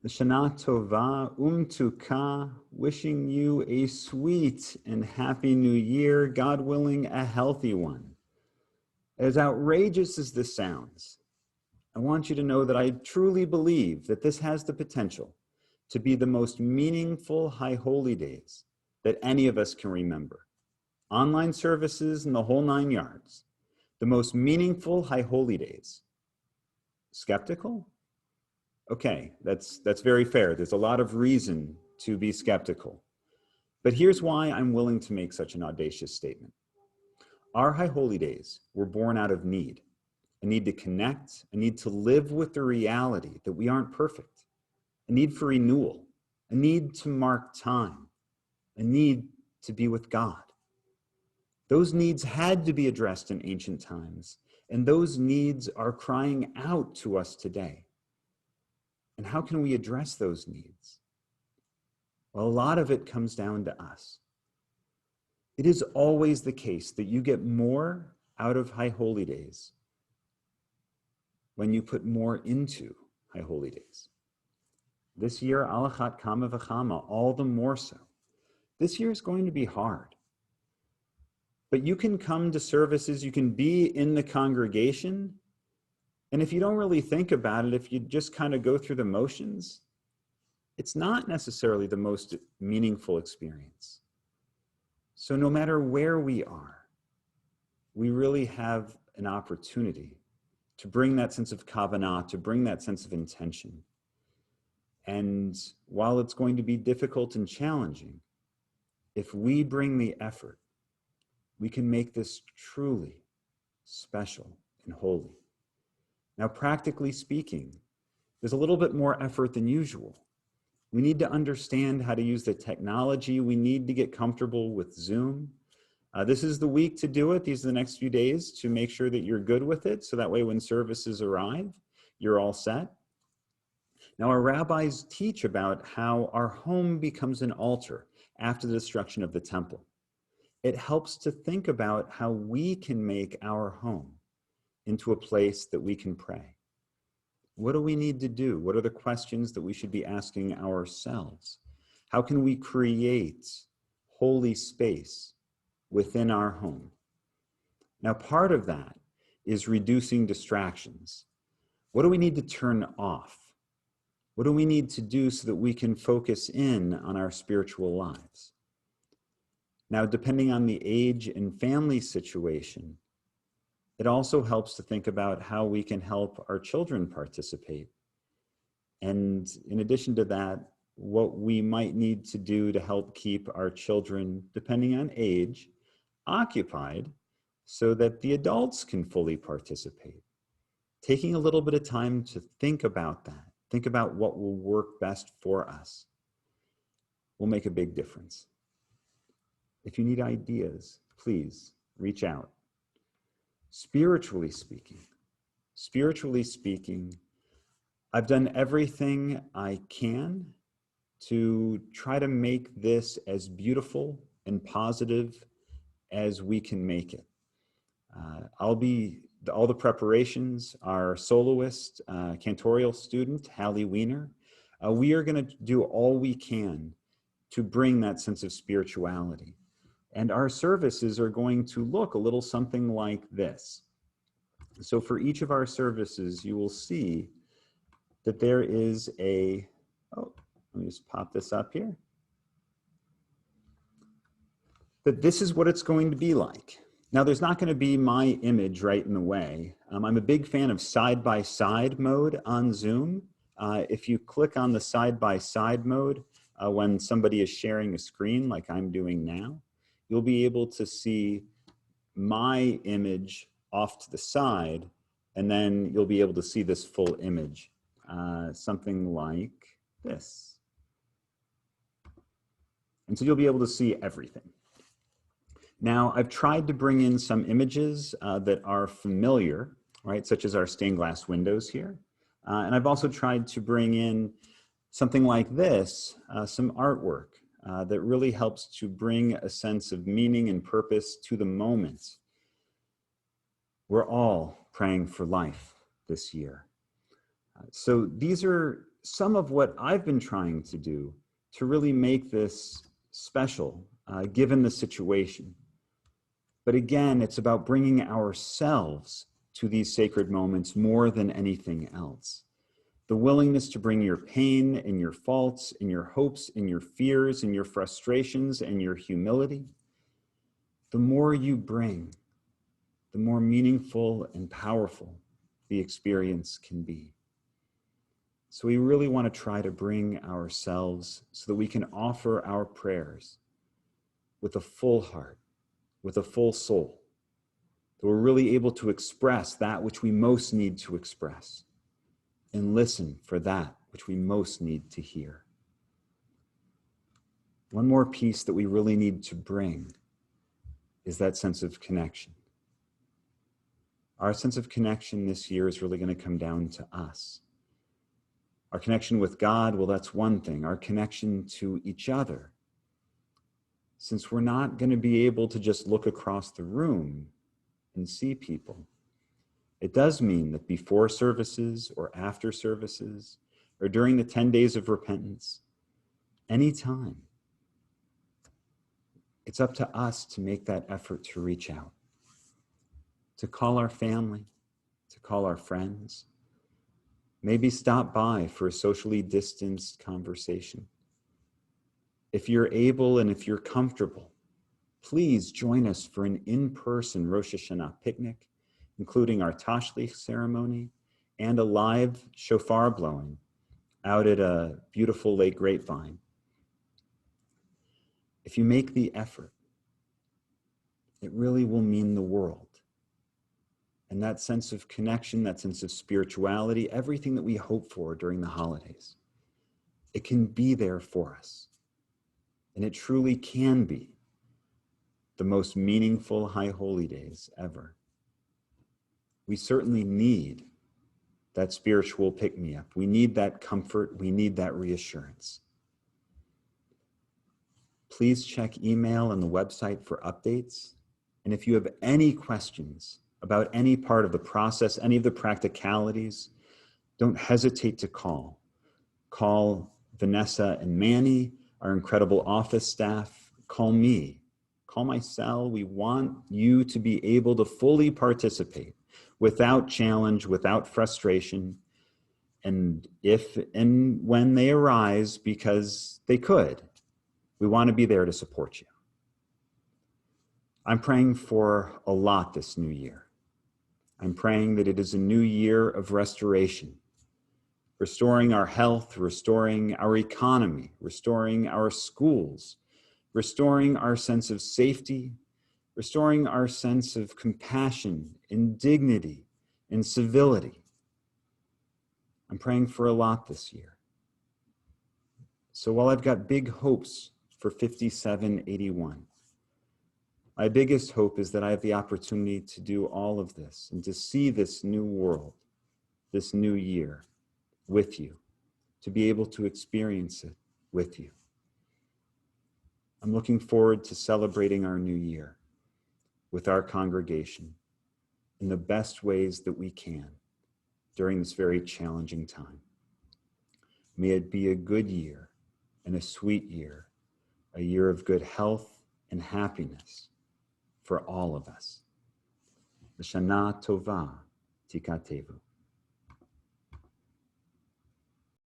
Shana Tova Tuka, wishing you a sweet and happy new year, God willing, a healthy one. As outrageous as this sounds, I want you to know that I truly believe that this has the potential to be the most meaningful High Holy Days that any of us can remember. Online services and the whole 9 yards. The most meaningful High Holy Days. Skeptical? Okay, that's very fair. There's a lot of reason to be skeptical. But here's why I'm willing to make such an audacious statement. Our High Holy Days were born out of need. A need to connect, a need to live with the reality that we aren't perfect, a need for renewal, a need to mark time, a need to be with God. Those needs had to be addressed in ancient times, and those needs are crying out to us today. And how can we address those needs? Well, a lot of it comes down to us. It is always the case that you get more out of High Holy Days when you put more into High Holy Days. This year, alachat kama v'chama, all the more so. This year is going to be hard. But you can come to services, you can be in the congregation, and if you don't really think about it, if you just kind of go through the motions, it's not necessarily the most meaningful experience. So no matter where we are, we really have an opportunity to bring that sense of kavanah, to bring that sense of intention. And while it's going to be difficult and challenging, if we bring the effort, we can make this truly special and holy. Now, practically speaking, there's a little bit more effort than usual. We need to understand how to use the technology. We need to get comfortable with Zoom. This is the week to do it. These are the next few days to make sure that you're good with it. So that way when services arrive, you're all set. Now, our rabbis teach about how our home becomes an altar after the destruction of the temple. It helps to think about how we can make our home into a place that we can pray. What do we need to do? What are the questions that we should be asking ourselves? How can we create holy space within our home? Now, part of that is reducing distractions. What do we need to turn off? What do we need to do so that we can focus in on our spiritual lives? Now, depending on the age and family situation, it also helps to think about how we can help our children participate. And in addition to that, what we might need to do to help keep our children, depending on age, occupied so that the adults can fully participate. Taking a little bit of time to think about that, think about what will work best for us, will make a big difference. If you need ideas, please reach out. Spiritually speaking, I've done everything I can to try to make this as beautiful and positive as we can make it. All the preparations, our soloist, cantorial student, Hallie Wiener, we are going to do all we can to bring that sense of spirituality. And our services are going to look a little something like this. So for each of our services, you will see that there is let me just pop this up here. That this is what it's going to be like. Now, there's not going to be my image right in the way. I'm a big fan of side-by-side mode on Zoom. If you click on the side-by-side mode, when somebody is sharing a screen like I'm doing now, you'll be able to see my image off to the side, and then you'll be able to see this full image, something like this. And so you'll be able to see everything. Now, I've tried to bring in some images that are familiar, right, such as our stained glass windows here. And I've also tried to bring in something like this, some artwork that really helps to bring a sense of meaning and purpose to the moment. We're all praying for life this year. So these are some of what I've been trying to do to really make this special, given the situation. But again, it's about bringing ourselves to these sacred moments more than anything else. The willingness to bring your pain and your faults and your hopes and your fears and your frustrations and your humility. The more you bring, the more meaningful and powerful the experience can be. So we really want to try to bring ourselves so that we can offer our prayers with a full heart, with a full soul, that we're really able to express that which we most need to express and listen for that which we most need to hear. One more piece that we really need to bring is that sense of connection. Our sense of connection this year is really going to come down to us. Our connection with God, well, that's one thing. Our connection to each other. Since we're not going to be able to just look across the room and see people, it does mean that before services or after services or during the 10 days of repentance, anytime, it's up to us to make that effort to reach out, to call our family, to call our friends, maybe stop by for a socially distanced conversation. If you're able and if you're comfortable, please join us for an in-person Rosh Hashanah picnic, including our Tashlich ceremony and a live shofar blowing out at a beautiful Lake Grapevine. If you make the effort, it really will mean the world. And that sense of connection, that sense of spirituality, everything that we hope for during the holidays, it can be there for us. And it truly can be the most meaningful High Holy Days ever. We certainly need that spiritual pick-me-up. We need that comfort. We need that reassurance. Please check email and the website for updates. And if you have any questions about any part of the process, any of the practicalities, don't hesitate to call. Call Vanessa and Manny, our incredible office staff. Call me. Call my cell. We want you to be able to fully participate without challenge, without frustration. And if and when they arise, because they could, we want to be there to support you. I'm praying for a lot this new year. I'm praying that it is a new year of restoration, restoring our health, restoring our economy, restoring our schools, restoring our sense of safety, restoring our sense of compassion and dignity and civility. I'm praying for a lot this year. So while I've got big hopes for 5781, my biggest hope is that I have the opportunity to do all of this and to see this new world, this new year with you, to be able to experience it with you. I'm looking forward to celebrating our new year with our congregation in the best ways that we can during this very challenging time. May it be a good year and a sweet year, a year of good health and happiness for all of us. L'shana Tova Tikatevu.